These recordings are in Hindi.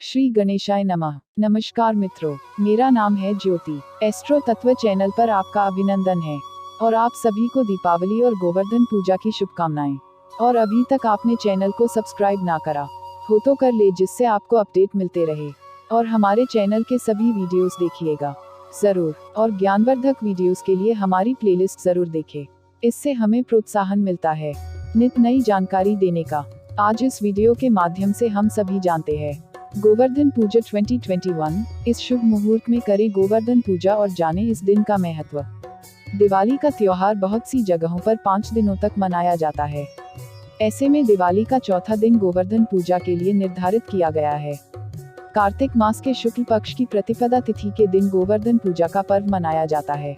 श्री गणेशाय नमः। नमस्कार मित्रों, मेरा नाम है ज्योति। एस्ट्रो तत्व चैनल पर आपका अभिनंदन है और आप सभी को दीपावली और गोवर्धन पूजा की शुभकामनाएं। और अभी तक आपने चैनल को सब्सक्राइब ना करा हो तो कर ले, जिससे आपको अपडेट मिलते रहे। और हमारे चैनल के सभी वीडियोस देखिएगा जरूर, और ज्ञानवर्धक वीडियोस के लिए हमारी प्लेलिस्ट जरूर देखें। इससे हमें प्रोत्साहन मिलता है नित नई जानकारी देने का। आज इस वीडियो के माध्यम से हम सभी जानते हैं गोवर्धन पूजा 2021। इस शुभ मुहूर्त में करें गोवर्धन पूजा और जानें इस दिन का महत्व। दिवाली का त्योहार बहुत सी जगहों पर 5 दिनों तक मनाया जाता है। ऐसे में दिवाली का चौथा दिन गोवर्धन पूजा के लिए निर्धारित किया गया है। कार्तिक मास के शुक्ल पक्ष की प्रतिपदा तिथि के दिन गोवर्धन पूजा का पर्व मनाया जाता है।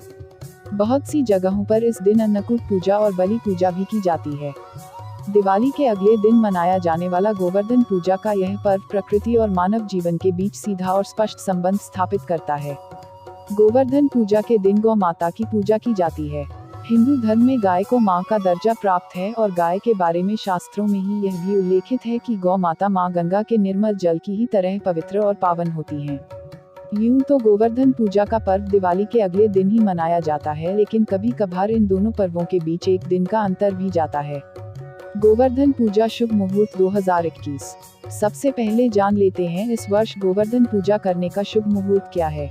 बहुत सी जगहों पर इस दिन अन्नकूट पूजा और बलि पूजा भी की जाती है। दिवाली के अगले दिन मनाया जाने वाला गोवर्धन पूजा का यह पर्व प्रकृति और मानव जीवन के बीच सीधा और स्पष्ट संबंध स्थापित करता है। गोवर्धन पूजा के दिन गौ माता की पूजा की जाती है। हिंदू धर्म में गाय को मां का दर्जा प्राप्त है और गाय के बारे में शास्त्रों में ही यह भी उल्लेखित है कि गौ माता मां गंगा के निर्मल जल की ही तरह पवित्र और पावन होती हैं। यूं तो गोवर्धन पूजा का पर्व दिवाली के अगले दिन ही मनाया जाता है, लेकिन कभी कभार इन दोनों पर्वों के बीच एक दिन का अंतर भी जाता है। गोवर्धन पूजा शुभ मुहूर्त 2021। सबसे पहले जान लेते हैं इस वर्ष गोवर्धन पूजा करने का शुभ मुहूर्त क्या है।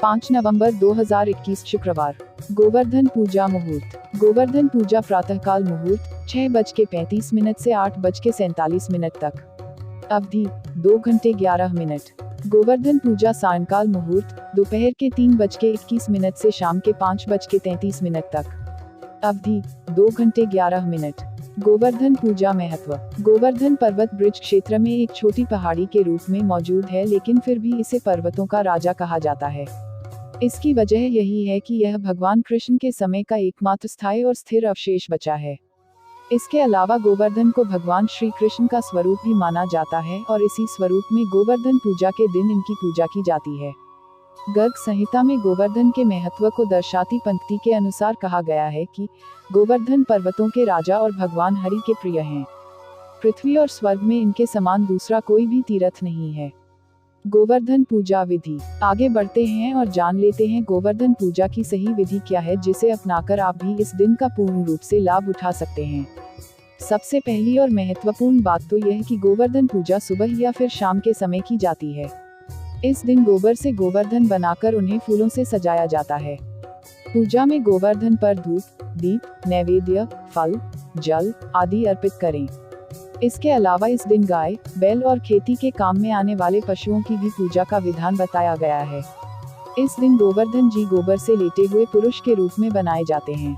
5 नवंबर 2021 शुक्रवार, गोवर्धन पूजा मुहूर्त। गोवर्धन पूजा प्रातःकाल मुहूर्त 6:35 से 8:47 तक। अवधि 2 घंटे 11 मिनट। गोवर्धन पूजा सायंकाल मुहूर्त दोपहर के 3:21 से शाम के 5:33 तक। अवधि 2 घंटे 11 मिनट। गोवर्धन पूजा महत्व। गोवर्धन पर्वत ब्रिज क्षेत्र में एक छोटी पहाड़ी के रूप में मौजूद है, लेकिन फिर भी इसे पर्वतों का राजा कहा जाता है। इसकी वजह यही है कि यह भगवान कृष्ण के समय का एकमात्र स्थायी और स्थिर अवशेष बचा है। इसके अलावा गोवर्धन को भगवान श्री कृष्ण का स्वरूप भी माना जाता है और इसी स्वरूप में गोवर्धन पूजा के दिन इनकी पूजा की जाती है। गर्ग संहिता में गोवर्धन के महत्व को दर्शाती पंक्ति के अनुसार कहा गया है कि गोवर्धन पर्वतों के राजा और भगवान हरि के प्रिय हैं। पृथ्वी और स्वर्ग में इनके समान दूसरा कोई भी तीर्थ नहीं है। गोवर्धन पूजा विधि। आगे बढ़ते हैं और जान लेते हैं गोवर्धन पूजा की सही विधि क्या है, जिसे अपनाकर आप भी इस दिन का पूर्ण रूप से लाभ उठा सकते हैं। सबसे पहली और महत्वपूर्ण बात तो यह है कि गोवर्धन पूजा सुबह या फिर शाम के समय की जाती है। इस दिन गोबर से गोवर्धन बनाकर उन्हें फूलों से सजाया जाता है। पूजा में गोवर्धन पर धूप, दीप, नैवेद्य, फल, जल आदि अर्पित करें। इसके अलावा इस दिन गाय, बैल और खेती के काम में आने वाले पशुओं की भी पूजा का विधान बताया गया है। इस दिन गोवर्धन जी गोबर से लेटे हुए पुरुष के रूप में बनाए जाते हैं।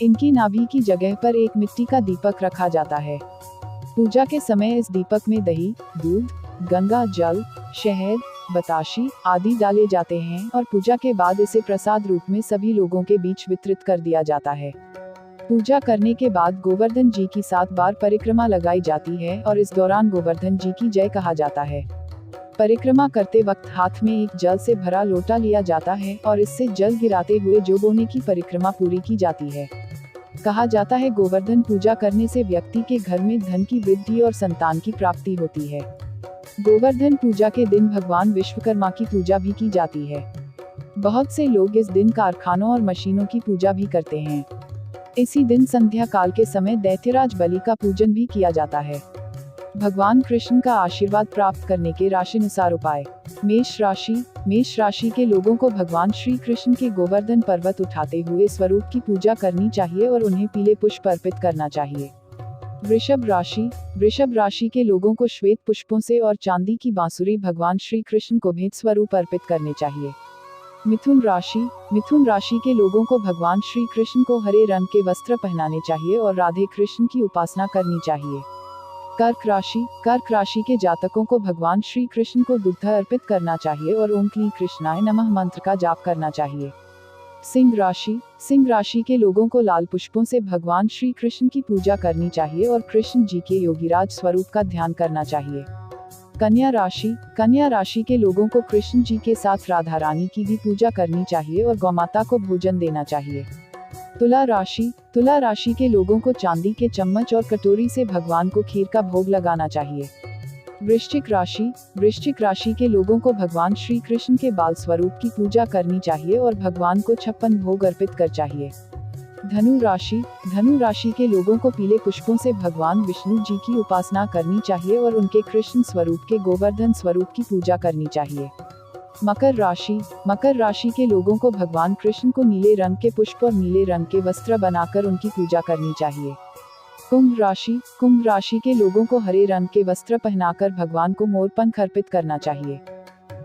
इनकी नाभि की जगह पर एक मिट्टी का दीपक रखा जाता है। पूजा के समय इस दीपक में दही, दूध, गंगा जल, शहद, बताशी आदि डाले जाते हैं और पूजा के बाद इसे प्रसाद रूप में सभी लोगों के बीच वितरित कर दिया जाता है। पूजा करने के बाद गोवर्धन जी की 7 बार परिक्रमा लगाई जाती है और इस दौरान गोवर्धन जी की जय कहा जाता है। परिक्रमा करते वक्त हाथ में एक जल से भरा लोटा लिया जाता है और इससे जल गिराते हुए जोगोने की परिक्रमा पूरी की जाती है। कहा जाता है गोवर्धन पूजा करने से व्यक्ति के घर में धन की वृद्धि और संतान की प्राप्ति होती है। गोवर्धन पूजा के दिन भगवान विश्वकर्मा की पूजा भी की जाती है। बहुत से लोग इस दिन कारखानों और मशीनों की पूजा भी करते हैं। इसी दिन संध्या काल के समय दैत्यराज बलि का पूजन भी किया जाता है। भगवान कृष्ण का आशीर्वाद प्राप्त करने के राशिनुसार उपाय। मेष राशि। मेष राशि के लोगों को भगवान श्री कृष्ण के गोवर्धन पर्वत उठाते हुए स्वरूप की पूजा करनी चाहिए और उन्हें पीले पुष्प अर्पित करना चाहिए। वृषभ राशि। वृषभ राशि के लोगों को श्वेत पुष्पों से और चांदी की बांसुरी भगवान श्री कृष्ण को भेंट स्वरूप अर्पित करने चाहिए। मिथुन राशि। मिथुन राशि के लोगों को भगवान श्री कृष्ण को हरे रंग के वस्त्र पहनाने चाहिए और राधे कृष्ण की उपासना करनी चाहिए। कर्क राशि। कर्क राशि के जातकों को भगवान श्री कृष्ण को दुग्ध अर्पित करना चाहिए और ओम क्लीं कृष्णाय नमः मंत्र का जाप करना चाहिए। सिंह राशि। सिंह राशि के लोगों को लाल पुष्पों से भगवान श्री कृष्ण की पूजा करनी चाहिए और कृष्ण जी के योगीराज स्वरूप का ध्यान करना चाहिए। कन्या राशि। कन्या राशि के लोगों को कृष्ण जी के साथ राधा रानी की भी पूजा करनी चाहिए और गौमाता को भोजन देना चाहिए। तुला राशि। तुला राशि के लोगों को चांदी के चम्मच और कटोरी से भगवान को खीर का भोग लगाना चाहिए। वृश्चिक राशि। वृश्चिक राशि के लोगों को भगवान श्री कृष्ण के बाल स्वरूप की पूजा करनी चाहिए और भगवान को 56 भोग अर्पित कर चाहिए। धनु राशि। धनु राशि के लोगों को पीले पुष्पों से भगवान विष्णु जी की उपासना करनी चाहिए और उनके कृष्ण स्वरूप के गोवर्धन स्वरूप की पूजा करनी चाहिए। मकर राशि। मकर राशि के लोगों को भगवान कृष्ण को नीले रंग के पुष्प और नीले रंग के वस्त्र बनाकर उनकी पूजा करनी चाहिए। कुंभ राशि। कुंभ राशि के लोगों को हरे रंग के वस्त्र पहनाकर भगवान को मोरपंख अर्पित करना चाहिए।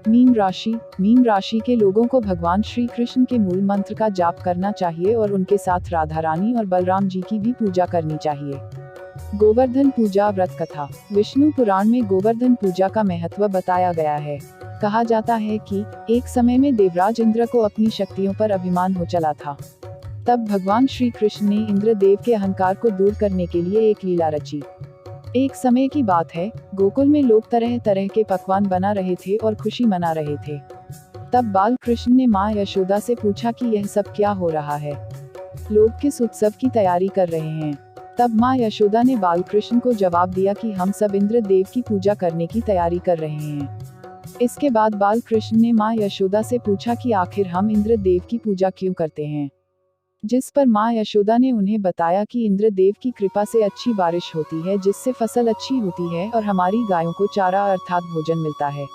मीन राशि। मीन राशि के लोगों को भगवान श्री कृष्ण के मूल मंत्र का जाप करना चाहिए और उनके साथ राधा रानी और बलराम जी की भी पूजा करनी चाहिए। गोवर्धन पूजा व्रत कथा। विष्णु पुराण में गोवर्धन पूजा का महत्व बताया गया है। कहा जाता है कि एक समय में देवराज इंद्र को अपनी शक्तियों पर अभिमान हो चला था। तब भगवान श्री कृष्ण ने इंद्रदेव के अहंकार को दूर करने के लिए एक लीला रची। एक समय की बात है, गोकुल में लोग तरह तरह के पकवान बना रहे थे और खुशी मना रहे थे। तब बाल कृष्ण ने माँ यशोदा से पूछा कि यह सब क्या हो रहा है, लोग किस उत्सव की तैयारी कर रहे हैं। तब माँ यशोदा ने बाल कृष्ण को जवाब दिया कि हम सब इंद्र देव की पूजा करने की तैयारी कर रहे हैं। इसके बाद बाल कृष्ण ने माँ यशोदा से पूछा कि आखिर हम इंद्र देव की पूजा क्यों करते हैं, जिस पर माँ यशोदा ने उन्हें बताया कि इंद्र देव की कृपा से अच्छी बारिश होती है, जिससे फसल अच्छी होती है और हमारी गायों को चारा अर्थात भोजन मिलता है।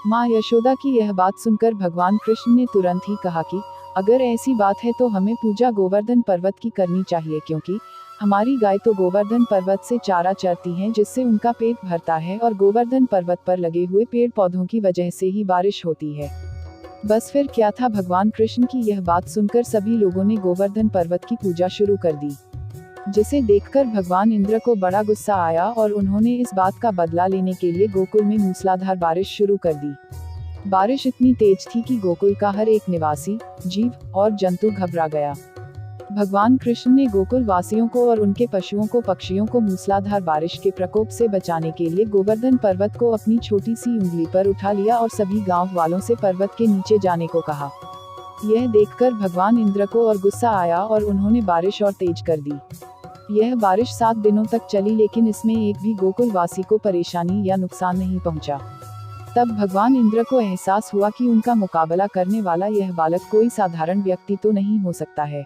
माँ यशोदा की यह बात सुनकर भगवान कृष्ण ने तुरंत ही कहा कि अगर ऐसी बात है तो हमें पूजा गोवर्धन पर्वत की करनी चाहिए, क्योंकि हमारी गाय तो गोवर्धन पर्वत से चारा चरती हैं, जिससे उनका पेट भरता है और गोवर्धन पर्वत पर लगे हुए पेड़ पौधों की वजह से ही बारिश होती है। बस फिर क्या था, भगवान कृष्ण की यह बात सुनकर सभी लोगों ने गोवर्धन पर्वत की पूजा शुरू कर दी, जिसे देखकर भगवान इंद्र को बड़ा गुस्सा आया और उन्होंने इस बात का बदला लेने के लिए गोकुल में मूसलाधार बारिश शुरू कर दी। बारिश इतनी तेज थी कि गोकुल का हर एक निवासी, जीव और जंतु घबरा गया। भगवान कृष्ण ने गोकुल वासियों को और उनके पशुओं को, पक्षियों को मूसलाधार बारिश के प्रकोप से बचाने के लिए गोवर्धन पर्वत को अपनी छोटी सी उंगली पर उठा लिया और सभी गांव वालों से पर्वत के नीचे जाने को कहा। यह देखकर भगवान इंद्र को और गुस्सा आया और उन्होंने बारिश और तेज कर दी। यह बारिश 7 दिनों तक चली, लेकिन इसमें एक भी गोकुल वासी को परेशानी या नुकसान नहीं पहुंचा। तब भगवान इंद्र को एहसास हुआ कि उनका मुकाबला करने वाला यह बालक कोई साधारण व्यक्ति तो नहीं हो सकता है।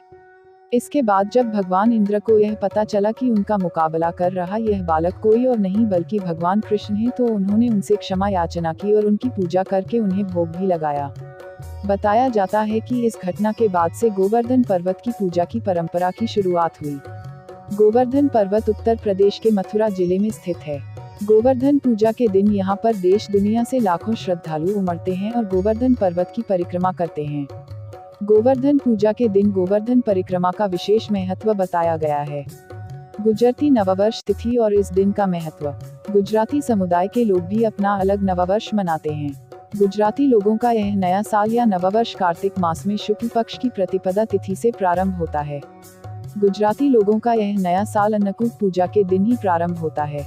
इसके बाद जब भगवान इंद्र को यह पता चला कि उनका मुकाबला कर रहा यह बालक कोई और नहीं बल्कि भगवान कृष्ण है, तो उन्होंने उनसे क्षमा याचना की और उनकी पूजा करके उन्हें भोग भी लगाया। बताया जाता है कि इस घटना के बाद से गोवर्धन पर्वत की पूजा की परंपरा की शुरुआत हुई। गोवर्धन पर्वत उत्तर प्रदेश के मथुरा जिले में स्थित है। गोवर्धन पूजा के दिन यहाँ पर देश दुनिया से लाखों श्रद्धालु उमड़ते हैं और गोवर्धन पर्वत की परिक्रमा करते हैं। गोवर्धन पूजा के दिन गोवर्धन परिक्रमा का विशेष महत्व बताया गया है। गुजराती नववर्ष तिथि और इस दिन का महत्व। गुजराती समुदाय के लोग भी अपना अलग नववर्ष मनाते हैं। गुजराती लोगों का यह नया साल या नववर्ष कार्तिक मास में शुक्ल पक्ष की प्रतिपदा तिथि से प्रारंभ होता है। गुजराती लोगों का यह नया साल अन्नकूट पूजा के दिन ही प्रारंभ होता है।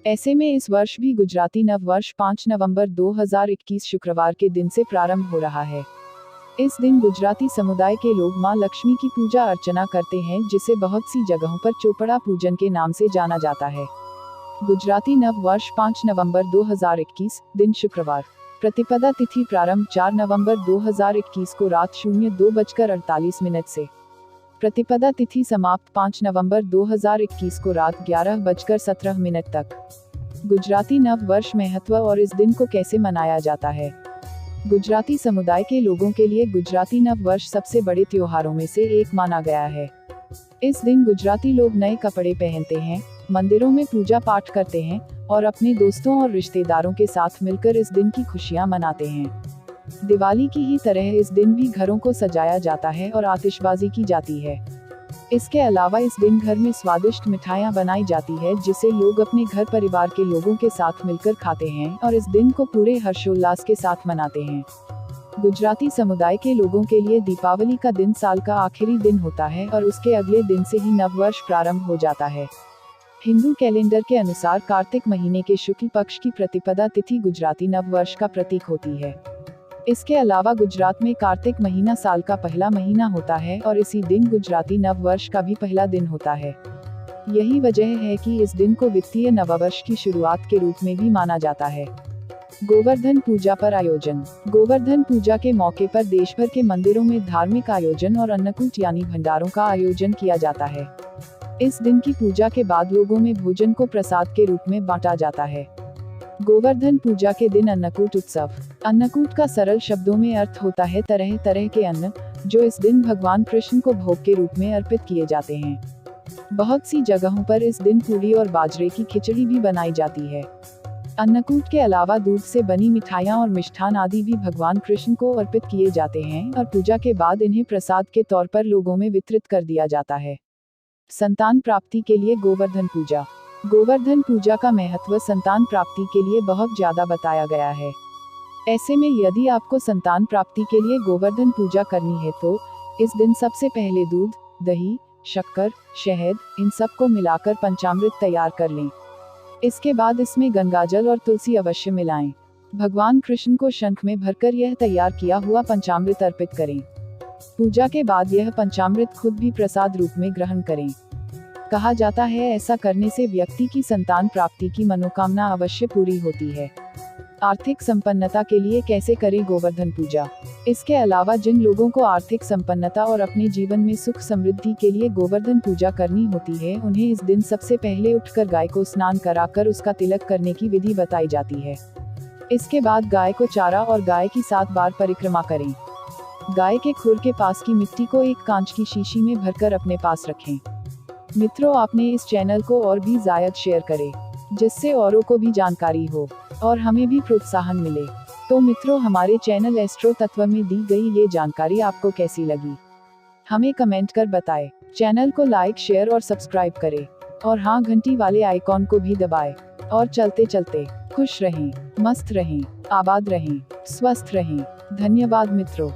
ऐसे में इस वर्ष भी गुजराती नववर्ष 5 नवंबर 2021 शुक्रवार के दिन से प्रारंभ हो रहा है। इस दिन गुजराती समुदाय के लोग मां लक्ष्मी की पूजा अर्चना करते हैं, जिसे बहुत सी जगहों पर चोपड़ा पूजन के नाम से जाना जाता है। गुजराती नव वर्ष 5 नवंबर 2021 दिन शुक्रवार। प्रतिपदा तिथि प्रारंभ 4 नवंबर 2021 को रात 02:48 से। प्रतिपदा तिथि समाप्त 5 नवंबर 2021 को रात 11:17 तक। गुजराती नव वर्ष महत्व और इस दिन को कैसे मनाया जाता है। गुजराती समुदाय के लोगों के लिए गुजराती नव वर्ष सबसे बड़े त्योहारों में से एक माना गया है। इस दिन गुजराती लोग नए कपड़े पहनते हैं, मंदिरों में पूजा पाठ करते हैं और अपने दोस्तों और रिश्तेदारों के साथ मिलकर इस दिन की खुशियां मनाते हैं। दिवाली की ही तरह इस दिन भी घरों को सजाया जाता है और आतिशबाजी की जाती है। इसके अलावा इस दिन घर में स्वादिष्ट मिठाइयाँ बनाई जाती है, जिसे लोग अपने घर परिवार के लोगों के साथ मिलकर खाते हैं और इस दिन को पूरे हर्षोल्लास के साथ मनाते हैं। गुजराती समुदाय के लोगों के लिए दीपावली का दिन साल का आखिरी दिन होता है और उसके अगले दिन से ही नववर्ष प्रारंभ हो जाता है। हिंदू कैलेंडर के अनुसार कार्तिक महीने के शुक्ल पक्ष की प्रतिपदा तिथि गुजराती नववर्ष का प्रतीक होती है। इसके अलावा गुजरात में कार्तिक महीना साल का पहला महीना होता है और इसी दिन गुजराती नव वर्ष का भी पहला दिन होता है। यही वजह है कि इस दिन को वित्तीय नववर्ष की शुरुआत के रूप में भी माना जाता है। गोवर्धन पूजा पर आयोजन। गोवर्धन पूजा के मौके पर देश भर के मंदिरों में धार्मिक आयोजन और अन्नकूट यानी भंडारों का आयोजन किया जाता है। इस दिन की पूजा के बाद लोगों में भोजन को प्रसाद के रूप में बांटा जाता है। गोवर्धन पूजा के दिन अन्नकूट उत्सव। अन्नकूट का सरल शब्दों में अर्थ होता है तरह तरह के अन्न, जो इस दिन भगवान कृष्ण को भोग के रूप में अर्पित किए जाते हैं। बहुत सी जगहों पर इस दिन पूरी और बाजरे की खिचड़ी भी बनाई जाती है। अन्नकूट के अलावा दूध से बनी मिठाइयाँ और मिष्ठान आदि भी भगवान कृष्ण को अर्पित किए जाते हैं और पूजा के बाद इन्हें प्रसाद के तौर पर लोगों में वितरित कर दिया जाता है। संतान प्राप्ति के लिए गोवर्धन पूजा। गोवर्धन पूजा का महत्व संतान प्राप्ति के लिए बहुत ज्यादा बताया गया है। ऐसे में यदि आपको संतान प्राप्ति के लिए गोवर्धन पूजा करनी है तो इस दिन सबसे पहले दूध, दही, शक्कर, शहद इन सब को मिलाकर पंचामृत तैयार कर लें। इसके बाद इसमें गंगाजल और तुलसी अवश्य मिलाएं। भगवान कृष्ण को शंख में भरकर यह तैयार किया हुआ पंचामृत अर्पित करें। पूजा के बाद यह पंचामृत खुद भी प्रसाद रूप में ग्रहण करें। कहा जाता है ऐसा करने से व्यक्ति की संतान प्राप्ति की मनोकामना अवश्य पूरी होती है। आर्थिक संपन्नता के लिए कैसे करें गोवर्धन पूजा। इसके अलावा जिन लोगों को आर्थिक संपन्नता और अपने जीवन में सुख समृद्धि के लिए गोवर्धन पूजा करनी होती है, उन्हें इस दिन सबसे पहले उठकर गाय को स्नान कराकर उसका तिलक करने की विधि बताई जाती है। इसके बाद गाय को चारा और गाय की 7 बार परिक्रमा करें। गाय के खुर के पास की मिट्टी को एक कांच की शीशी में भरकर अपने पास रखें। मित्रों, आपने इस चैनल को और भी ज़्यादा शेयर करें, जिससे औरों को भी जानकारी हो और हमें भी प्रोत्साहन मिले। तो मित्रों, हमारे चैनल एस्ट्रो तत्व में दी गई ये जानकारी आपको कैसी लगी, हमें कमेंट कर बताएं। चैनल को लाइक, शेयर और सब्सक्राइब करें और हाँ, घंटी वाले आइकॉन को भी दबाएं। और चलते चलते खुश रहें, मस्त रहें, आबाद रहें, स्वस्थ रहें। धन्यवाद मित्रों।